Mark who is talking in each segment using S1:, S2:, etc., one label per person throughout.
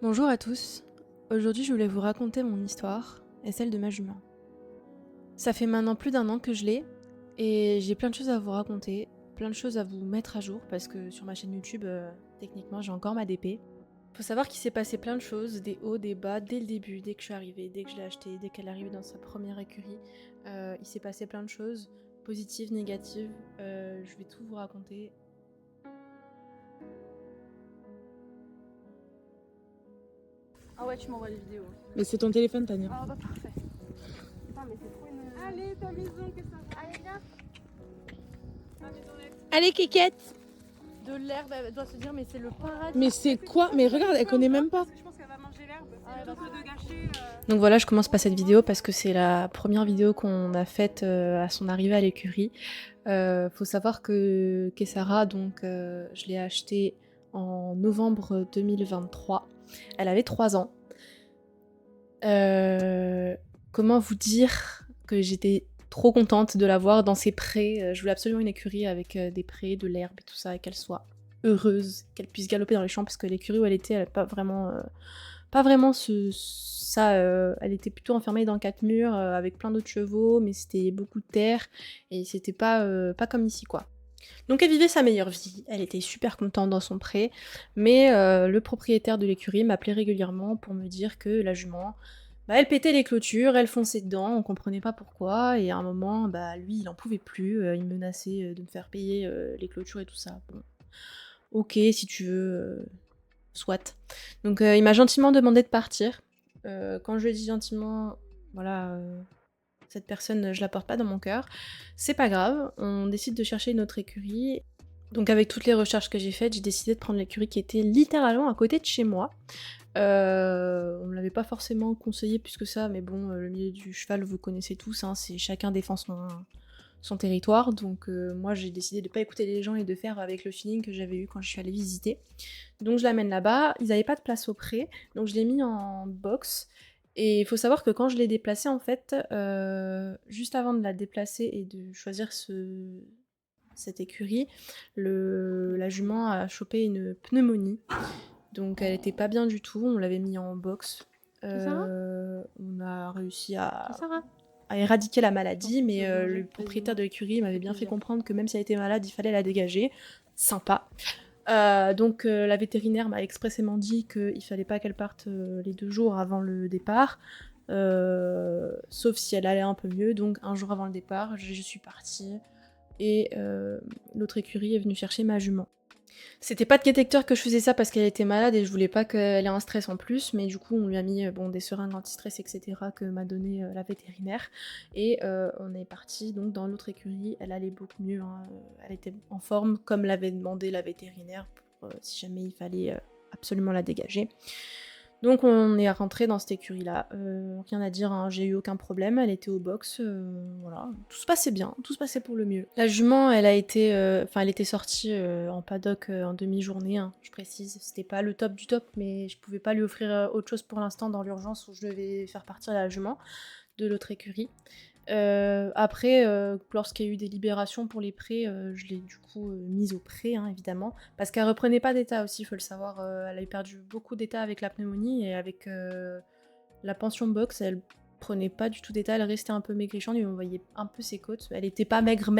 S1: Bonjour à tous, aujourd'hui je voulais vous raconter mon histoire et celle de ma jument. Ça fait maintenant plus d'1 an que je l'ai et j'ai plein de choses à vous raconter, plein de choses à vous mettre à jour parce que sur ma chaîne YouTube, techniquement j'ai encore ma DP. Faut savoir qu'il s'est passé plein de choses, des hauts, des bas, dès le début, dès que je suis arrivée, dès que je l'ai achetée, dès qu'elle est arrivée dans sa première écurie. Il s'est passé plein de choses, positives, négatives, je vais tout vous raconter.
S2: Ah ouais, tu m'envoies les vidéos.
S3: Mais c'est ton téléphone, Tania.
S2: Ah bah parfait. Putain, mais c'est trop une. Allez, ta maison, qu'est-ce que ça va? Allez, viens. Ta maisonnette.
S1: Allez Kikette. De l'herbe, elle doit se dire mais c'est le paradis.
S3: Mais c'est quoi? Mais regarde, elle connaît même pas.
S2: Parce que je pense qu'elle va manger l'herbe. Plutôt que de gâcher.
S1: Donc voilà, je commence par cette vidéo parce que c'est la première vidéo qu'on a faite à son arrivée à l'écurie. Faut savoir que Kessara, donc je l'ai achetée en novembre 2023. Elle avait 3 ans. Comment vous dire que j'étais trop contente de la voir dans ses prés. Je voulais absolument une écurie avec des prés, de l'herbe et tout ça, et qu'elle soit heureuse, qu'elle puisse galoper dans les champs parce que l'écurie où elle était, elle n'a pas vraiment ça. Elle était plutôt enfermée dans 4 murs avec plein d'autres chevaux, mais c'était beaucoup de terre et c'était pas comme ici quoi. Donc elle vivait sa meilleure vie, elle était super contente dans son pré, mais le propriétaire de l'écurie m'appelait régulièrement pour me dire que la jument, bah, elle pétait les clôtures, elle fonçait dedans, on comprenait pas pourquoi, et à un moment, bah, lui il en pouvait plus, il menaçait de me faire payer les clôtures et tout ça. Bon, ok si tu veux, soit. Donc il m'a gentiment demandé de partir. Quand je lui ai dit gentiment, voilà, cette personne, je la porte pas dans mon cœur, c'est pas grave, on décide de chercher une autre écurie. Donc avec toutes les recherches que j'ai faites, j'ai décidé de prendre l'écurie qui était littéralement à côté de chez moi. On me l'avait pas forcément conseillé plus que ça, mais bon, le milieu du cheval, vous connaissez tous, hein, c'est chacun défend son territoire, donc moi j'ai décidé de pas écouter les gens et de faire avec le feeling que j'avais eu quand je suis allée visiter. Donc je l'amène là-bas, ils avaient pas de place au pré, donc je l'ai mis en box. Et il faut savoir que quand je l'ai déplacée, en fait, juste avant de la déplacer et de choisir cette écurie, la jument a chopé une pneumonie. Donc elle était pas bien du tout, on l'avait mis en box. On a réussi à éradiquer la maladie, mais le propriétaire de l'écurie m'avait bien fait comprendre que même si elle était malade, il fallait la dégager. Sympa. Donc la vétérinaire m'a expressément dit qu'il fallait pas qu'elle parte les 2 jours avant le départ, sauf si elle allait un peu mieux. Donc 1 jour avant le départ, je suis partie et l'autre écurie est venue chercher ma jument. C'était pas de détecteur que je faisais ça parce qu'elle était malade et je voulais pas qu'elle ait un stress en plus, mais du coup on lui a mis des seringues anti-stress, etc. que m'a donné la vétérinaire. Et on est parti donc dans l'autre écurie, elle allait beaucoup mieux, hein. Elle était en forme comme l'avait demandé la vétérinaire pour si jamais il fallait absolument la dégager. Donc on est rentré dans cette écurie là, rien à dire, hein, j'ai eu aucun problème, elle était au box, voilà, tout se passait bien, tout se passait pour le mieux. La jument elle était sortie en paddock en demi-journée, hein, je précise, c'était pas le top du top, mais je pouvais pas lui offrir autre chose pour l'instant dans l'urgence où je devais faire partir la jument de l'autre écurie. Après, lorsqu'il y a eu des libérations pour les prés, je l'ai du coup mise au pré, hein, évidemment, parce qu'elle reprenait pas d'état aussi, il faut le savoir. Elle avait perdu beaucoup d'état avec la pneumonie et avec la pension box, elle prenait pas du tout d'état, elle restait un peu maigrichonne et on voyait un peu ses côtes. Elle était pas maigre,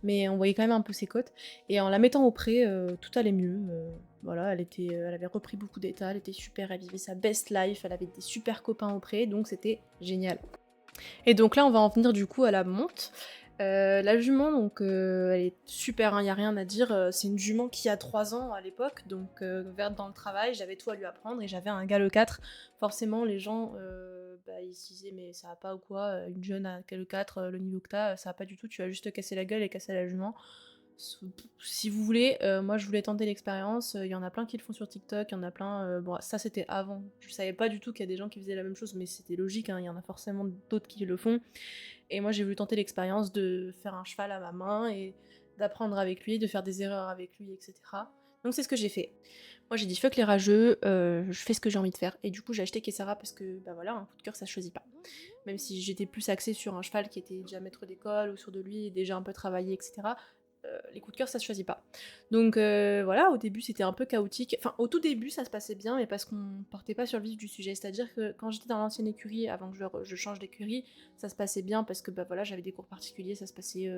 S1: mais on voyait quand même un peu ses côtes. Et en la mettant au pré, tout allait mieux. Voilà, elle avait repris beaucoup d'état, elle était super, elle vivait sa best life, elle avait des super copains au pré, donc c'était génial. Et donc là, on va en venir du coup à la monte. La jument, donc, elle est super, hein, y a rien à dire. C'est une jument qui a 3 ans à l'époque, donc verte dans le travail, j'avais tout à lui apprendre et j'avais un galop 4. Forcément, les gens, ils se disaient, mais ça va pas ou quoi, une jeune à galop 4, le niveau que t'as, ça va pas du tout, tu vas juste casser la gueule et casser la jument. Si vous voulez, moi je voulais tenter l'expérience, il y en a plein qui le font sur TikTok, il y en a plein, bon ça c'était avant, je savais pas du tout qu'il y a des gens qui faisaient la même chose, mais c'était logique, hein, il y en a forcément d'autres qui le font, et moi j'ai voulu tenter l'expérience de faire un cheval à ma main, et d'apprendre avec lui, de faire des erreurs avec lui, etc. Donc c'est ce que j'ai fait. Moi j'ai dit fuck les rageux, je fais ce que j'ai envie de faire, et du coup j'ai acheté Kessara parce que, bah voilà, un coup de cœur ça se choisit pas. Même si j'étais plus axée sur un cheval qui était déjà maître d'école, ou sur de lui, déjà un peu travaillé, etc., les coups de cœur ça se choisit pas. Donc voilà, au début c'était un peu chaotique. Enfin au tout début ça se passait bien mais parce qu'on portait pas sur le vif du sujet. C'est-à-dire que quand j'étais dans l'ancienne écurie, avant que je change d'écurie, ça se passait bien parce que bah voilà j'avais des cours particuliers, ça se passait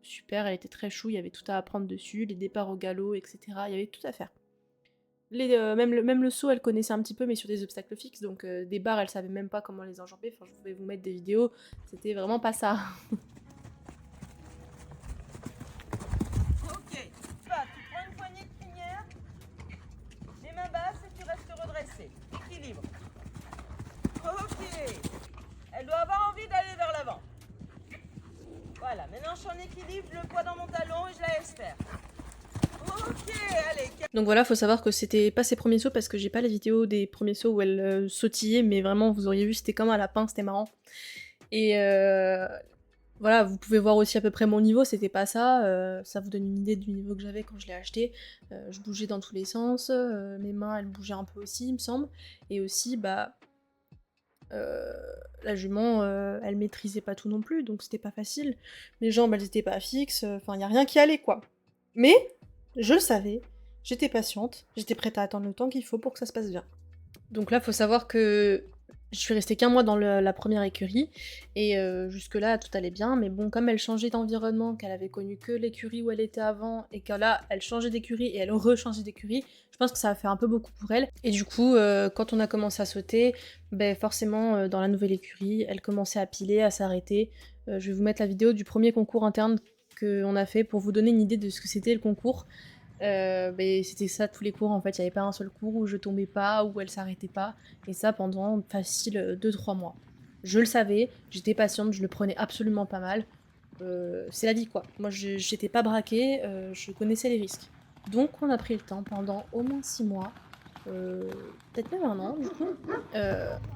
S1: super, elle était très chou, il y avait tout à apprendre dessus, les départs au galop, etc. Il y avait tout à faire. Même le saut elle connaissait un petit peu mais sur des obstacles fixes, donc des barres elle savait même pas comment les enjamber, enfin je pouvais vous mettre des vidéos, c'était vraiment pas ça.
S2: Ok, Pat, tu prends une poignée de crinière, les mains basses et tu restes redressé. Équilibre. Ok, elle doit avoir envie d'aller vers l'avant. Voilà, maintenant je suis en équilibre, le poids dans mon talon et je la laisse faire. Ok, allez.
S1: Donc voilà, faut savoir que c'était pas ses premiers sauts parce que j'ai pas les vidéos des premiers sauts où elle sautillait, mais vraiment vous auriez vu, c'était comme un lapin, c'était marrant. Et voilà, vous pouvez voir aussi à peu près mon niveau, c'était pas ça, ça vous donne une idée du niveau que j'avais quand je l'ai acheté. Je bougeais dans tous les sens, mes mains elles bougeaient un peu aussi, il me semble. Et aussi, bah, la jument, elle maîtrisait pas tout non plus, donc c'était pas facile. Mes jambes elles étaient pas fixes, enfin y a rien qui allait quoi. Mais je le savais, j'étais patiente, j'étais prête à attendre le temps qu'il faut pour que ça se passe bien. Donc là, faut savoir que je suis restée qu'1 mois dans la première écurie, et jusque-là, tout allait bien, mais bon, comme elle changeait d'environnement, qu'elle avait connu que l'écurie où elle était avant, et que là, elle changeait d'écurie et elle rechangeait d'écurie, je pense que ça a fait un peu beaucoup pour elle. Et du coup, quand on a commencé à sauter, ben forcément, dans la nouvelle écurie, elle commençait à piler, à s'arrêter. Je vais vous mettre la vidéo du premier concours interne qu'on a fait pour vous donner une idée de ce que c'était le concours. C'était ça tous les cours en fait, il n'y avait pas un seul cours où je tombais pas, où elle s'arrêtait pas, et ça pendant facile 2-3 mois. Je le savais, j'étais patiente, je le prenais absolument pas mal. C'est la vie quoi, moi j'étais pas braquée, je connaissais les risques. Donc on a pris le temps pendant au moins 6 mois, peut-être même 1 an du coup,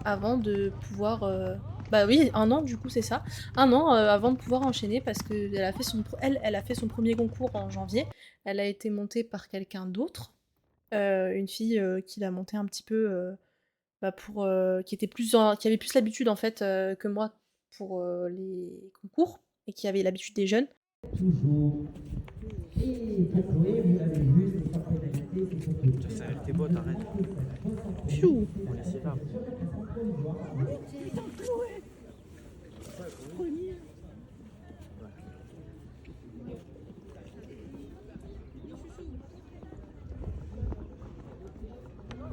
S1: avant de pouvoir... Bah oui, 1 an du coup c'est ça, 1 an avant de pouvoir enchaîner parce qu'elle a fait elle a fait son premier concours en janvier, elle a été montée par quelqu'un d'autre, une fille qui l'a montée un petit peu bah pour, qui avait plus l'habitude en fait que moi pour les concours et qui avait l'habitude des jeunes.
S4: Toujours. Et Chloé, vous l'avez vu, c'est pas pénalité, c'est pour tout.
S5: Ça avec tes bottes, arrête.
S3: Pfiou.
S5: On laisse y va.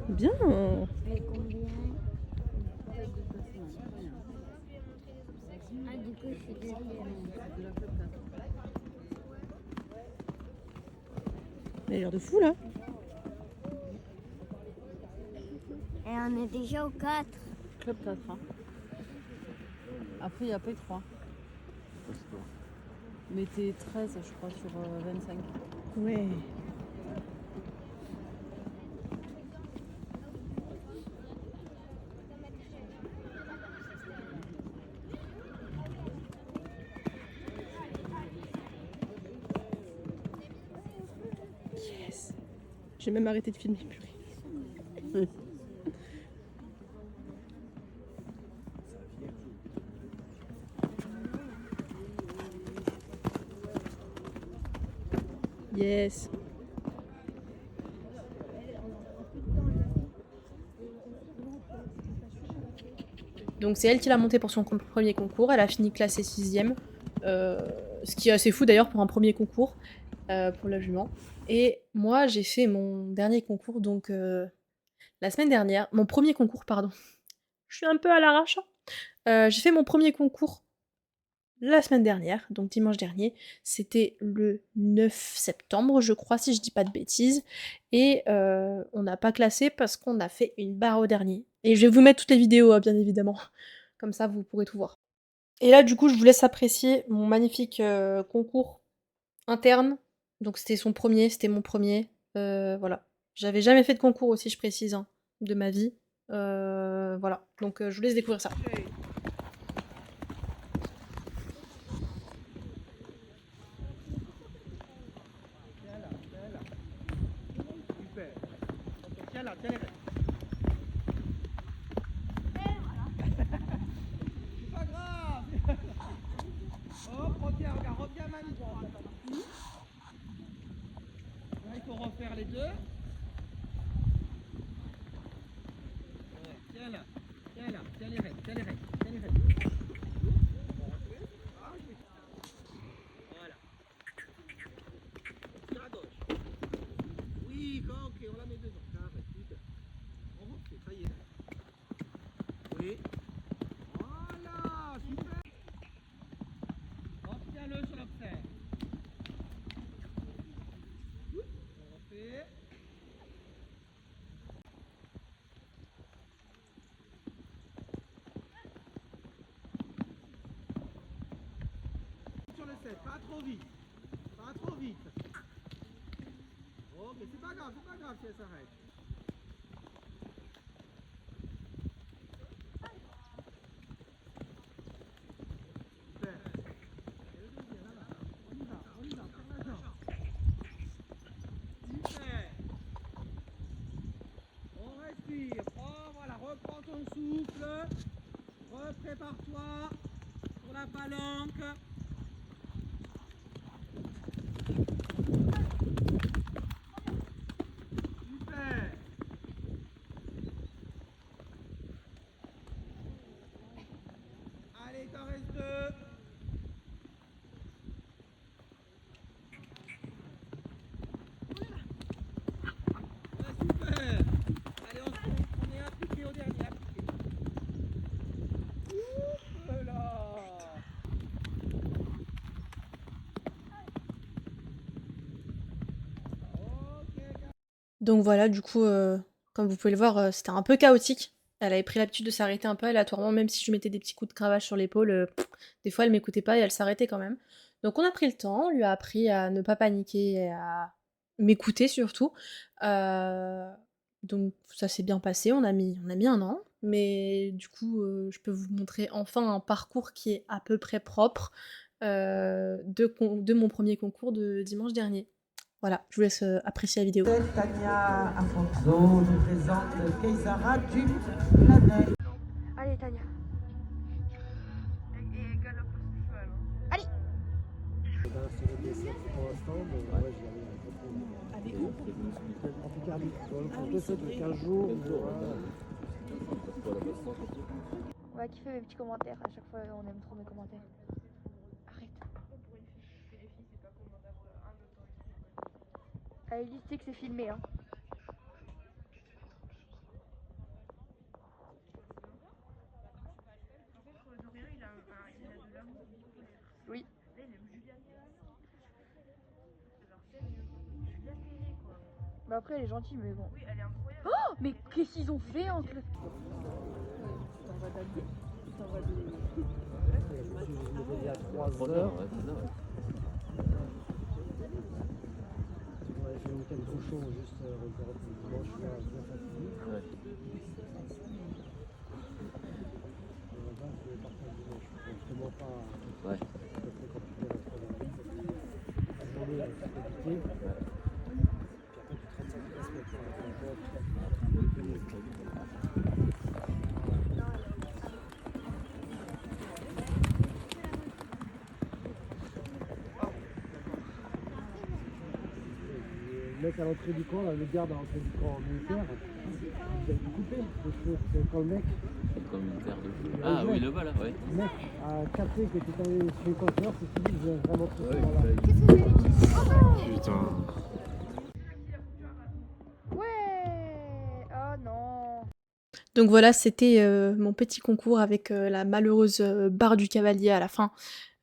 S3: Bien.
S6: Et combien? Ah, du coup, c'est deuxième.
S3: Elle a l'air de fou là.
S6: Et on est déjà au 4.
S7: Club 4. Hein. Après, il y a P3. Mais t'es 13, je crois, sur 25.
S3: Ouais. Yes. J'ai même arrêté de filmer, purée. Yes.
S1: Donc c'est elle qui l'a monté pour son premier concours, elle a fini classée 6ème, ce qui est assez fou d'ailleurs pour un premier concours, pour la jument. Et moi j'ai fait mon dernier concours donc la semaine dernière, mon premier concours pardon, je suis un peu à l'arrache. J'ai fait mon premier concours la semaine dernière, donc dimanche dernier, c'était le 9 septembre je crois si je dis pas de bêtises, et on n'a pas classé parce qu'on a fait une barre au dernier. Et je vais vous mettre toutes les vidéos hein, bien évidemment, comme ça vous pourrez tout voir. Et là du coup je vous laisse apprécier mon magnifique concours interne, donc c'était son premier, c'était mon premier, voilà. J'avais jamais fait de concours aussi je précise hein, de ma vie, voilà, donc je vous laisse découvrir ça.
S5: Tiens là, tiens les rênes. C'est pas grave. Oh, reviens, regarde, reviens main droite. les deux. Ouais, tiens là, tiens là, tiens les rênes, tiens les rênes, tiens les rênes. Voilà. Tire à gauche. Oui, ok, on la met dedans. Arrête, super. On refait, ça y est. Oui. Voilà, super. Obtiens-le sur l'observe. On refait. Sur le 7, pas trop vite. Pas trop vite. Ok, c'est pas grave si elle s'arrête. Super. Et le deuxième, là, on y va, prends la jambe. Super. On respire. Oh, voilà, reprends ton souffle. Reprépare-toi pour la palanque. Super. Allez, il t'en reste deux. Ouais, super. Allez, on est appliqué au dernier. Appliqué. Voilà. Ok,
S1: Donc voilà, du coup, comme vous pouvez le voir, c'était un peu chaotique. Elle avait pris l'habitude de s'arrêter un peu aléatoirement, même si je lui mettais des petits coups de cravache sur l'épaule, des fois elle m'écoutait pas et elle s'arrêtait quand même. Donc on a pris le temps, on lui a appris à ne pas paniquer et à m'écouter surtout. Donc ça s'est bien passé, on a mis 1 an, mais du coup, je peux vous montrer enfin un parcours qui est à peu près propre, de mon premier concours de dimanche dernier. Voilà, je vous laisse, apprécier la vidéo.
S4: Tania Afonso nous présente Keisara du Planète.
S6: Allez, Tania.
S8: On va kiffer mes petits commentaires. À chaque fois, on aime trop mes commentaires. Arrête. Allez, dis, tu sais que c'est filmé, hein. Oui. Bah après, elle est gentille, mais bon. Oui, elle est incroyable. Oh, mais qu'est-ce qu'ils ont fait en club?
S9: Il y a 3 heures. Ouais, j'ai un week-end trop chaud, juste report dimanche, je suis bien fatigué. Ouais. Là-bas, je vais partir dimanche. Justement pas. Ouais. C'est très compliqué à retrouver. La journée, c'est compliqué. Ouais. Puis après, tu te rends 35 la semaine pour le mec à l'entrée du camp, là, le garde à l'entrée du camp militaire, il a été coupé les cheveux. Quand le mec.
S7: Le camp militaire de feu. Ah oui, le bas là, ouais.
S9: Le mec a capté que tu étais chez le campeur, c'est qu'il dit je viens vraiment trop là.
S7: Putain.
S8: Ouais. Oh non.
S1: Donc voilà, c'était mon petit concours avec la malheureuse barre du cavalier à la fin.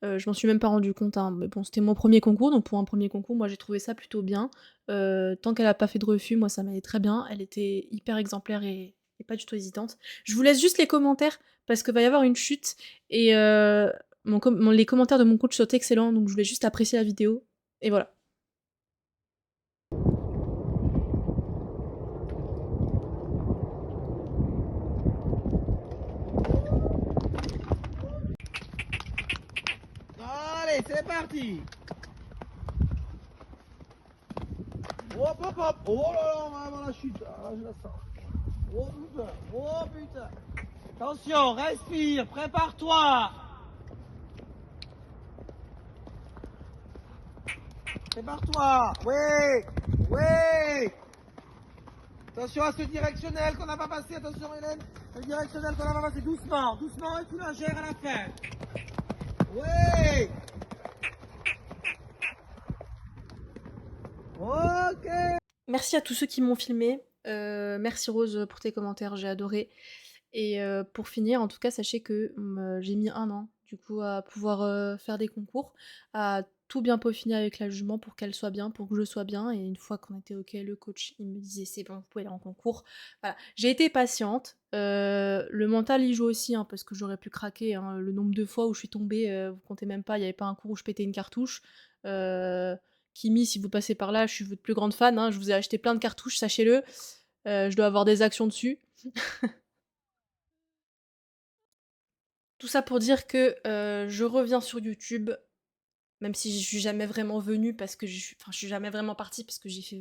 S1: Je m'en suis même pas rendu compte, hein, mais bon, c'était mon premier concours, donc pour un premier concours, moi j'ai trouvé ça plutôt bien. Tant qu'elle a pas fait de refus, moi ça m'allait très bien. Elle était hyper exemplaire et pas du tout hésitante. Je vous laisse juste les commentaires, parce que va y avoir une chute, et les commentaires de mon coach sont excellents, donc je voulais juste apprécier la vidéo, et voilà.
S5: Allez, c'est parti. Hop, hop, hop. Oh là là, on va avoir la chute. Ah, je la sens. Oh putain, oh putain. Attention, respire, prépare-toi. Prépare-toi. Oui, Oui. Attention à ce directionnel qu'on n'a pas passé. Attention Hélène. Le directionnel qu'on n'a pas passé. Doucement. Doucement et tu la gères à la fin. Oui. Ok.
S1: Merci à tous ceux qui m'ont filmé. Merci Rose pour tes commentaires, j'ai adoré. Et pour finir, en tout cas, sachez que j'ai mis 1 an du coup à pouvoir faire des concours, à tout bien peaufiner avec la jument pour qu'elle soit bien, pour que je sois bien. Et une fois qu'on était ok, le coach il me disait c'est bon, vous pouvez aller en concours. Voilà, j'ai été patiente. Le mental y joue aussi, hein, parce que j'aurais pu craquer. Hein. Le nombre de fois où je suis tombée, vous comptez même pas. Il y avait pas un cours où je pétais une cartouche. Kimi, si vous passez par là, je suis votre plus grande fan. Hein, je vous ai acheté plein de cartouches, sachez-le. Je dois avoir des actions dessus. Tout ça pour dire que je reviens sur YouTube, même si je suis jamais vraiment venue parce que je suis jamais vraiment partie parce que j'ai fait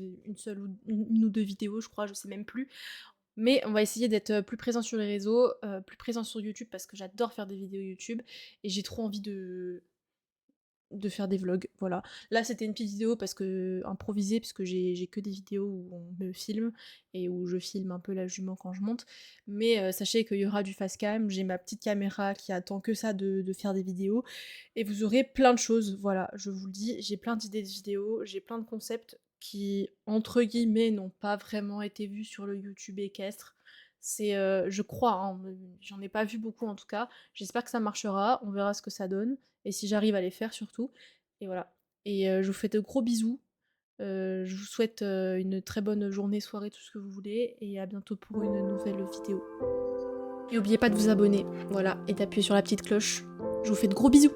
S1: une ou 2 vidéos, je crois, je sais même plus. Mais on va essayer d'être plus présent sur les réseaux, plus présent sur YouTube parce que j'adore faire des vidéos YouTube et j'ai trop envie de faire des vlogs, voilà. Là, c'était une petite vidéo parce que improvisée, parce que j'ai que des vidéos où on me filme et où je filme un peu la jument quand je monte. Mais sachez qu'il y aura du face cam, j'ai ma petite caméra qui attend que ça de faire des vidéos. Et vous aurez plein de choses, voilà, je vous le dis, j'ai plein d'idées de vidéos, j'ai plein de concepts qui, entre guillemets, n'ont pas vraiment été vus sur le YouTube équestre. C'est, je crois, hein, j'en ai pas vu beaucoup en tout cas. J'espère que ça marchera, on verra ce que ça donne. Et si j'arrive à les faire surtout. Et voilà. Et je vous fais de gros bisous. Je vous souhaite une très bonne journée, soirée, tout ce que vous voulez. Et à bientôt pour une nouvelle vidéo. Et n'oubliez pas de vous abonner, voilà, et d'appuyer sur la petite cloche. Je vous fais de gros bisous.